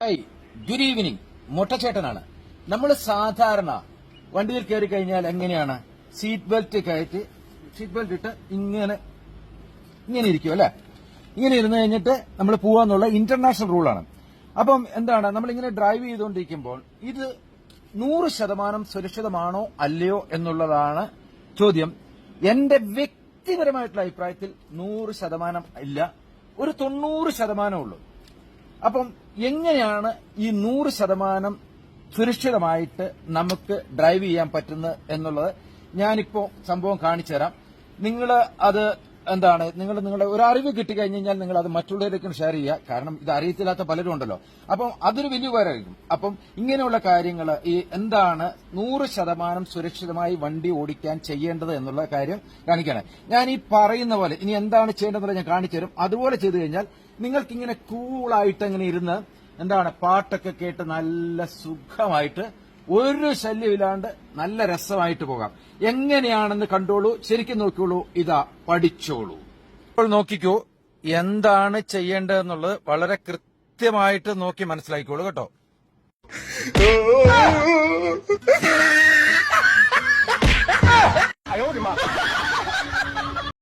Hi, good evening. മൊട്ടച്ചേട്ടനാണ്. നമ്മൾ സാധാരണ വണ്ടിയിൽ കയറി കഴിഞ്ഞാൽ എങ്ങനെയാണ് സീറ്റ് ബെൽറ്റ് കയറ്റി സീറ്റ് ബെൽറ്റ് ഇട്ട് ഇങ്ങനെ ഇരിക്കും അല്ലെ? ഇങ്ങനെ ഇരുന്ന് കഴിഞ്ഞിട്ട് നമ്മൾ പോവാന്നുള്ള ഇന്റർനാഷണൽ റൂളാണ്. അപ്പം എന്താണ്, നമ്മളിങ്ങനെ ഡ്രൈവ് ചെയ്തുകൊണ്ടിരിക്കുമ്പോൾ ഇത് 100% സുരക്ഷിതമാണോ അല്ലയോ എന്നുള്ളതാണ് ചോദ്യം. എന്റെ വ്യക്തിപരമായിട്ടുള്ള അഭിപ്രായത്തിൽ 100% ഇല്ല, ഒരു 90% ഉള്ളൂ. അപ്പം എങ്ങനെയാണ് ഈ 100% സുരക്ഷിതമായിട്ട് നമുക്ക് ഡ്രൈവ് ചെയ്യാൻ പറ്റുന്നത് എന്നുള്ളത് ഞാനിപ്പോ സംഭവം കാണിച്ചു തരാം. നിങ്ങൾ അത് എന്താണ്, നിങ്ങളുടെ ഒരു അറിവ് കിട്ടിക്കഴിഞ്ഞാൽ നിങ്ങൾ അത് മറ്റുള്ളവരേക്കും ഷെയർ ചെയ്യുക. കാരണം ഇത് അറിയത്തില്ലാത്ത പലരും ഉണ്ടല്ലോ. അപ്പം അതൊരു വലിയ ഉപകാരമായിരിക്കും. അപ്പം ഇങ്ങനെയുള്ള കാര്യങ്ങൾ ഈ എന്താണ് 100% സുരക്ഷിതമായി വണ്ടി ഓടിക്കാൻ ചെയ്യേണ്ടത് എന്നുള്ള കാര്യം കാണിക്കുകയാണ്. ഞാൻ ഈ പറയുന്ന പോലെ ഇനി എന്താണ് ചെയ്യേണ്ടതെന്നുള്ളത് ഞാൻ കാണിച്ചു തരും. അതുപോലെ ചെയ്തു കഴിഞ്ഞാൽ നിങ്ങൾക്ക് ഇങ്ങനെ കൂളായിട്ട് ഇങ്ങനെ ഇരുന്ന് എന്താണ് പാട്ടൊക്കെ കേട്ട് നല്ല സുഖമായിട്ട് ഒരു ശല്യമില്ലാണ്ട് നല്ല രസമായിട്ട് പോകാം. എങ്ങനെയാണെന്ന് കണ്ടോളൂ, ശരിക്കും നോക്കിക്കോളൂ, ഇതാ പഠിച്ചോളൂ. ഇപ്പോൾ നോക്കിക്കോ, എന്താണ് ചെയ്യേണ്ടതെന്നുള്ളത് വളരെ കൃത്യമായിട്ട് നോക്കി മനസ്സിലാക്കിക്കോളൂ കേട്ടോ.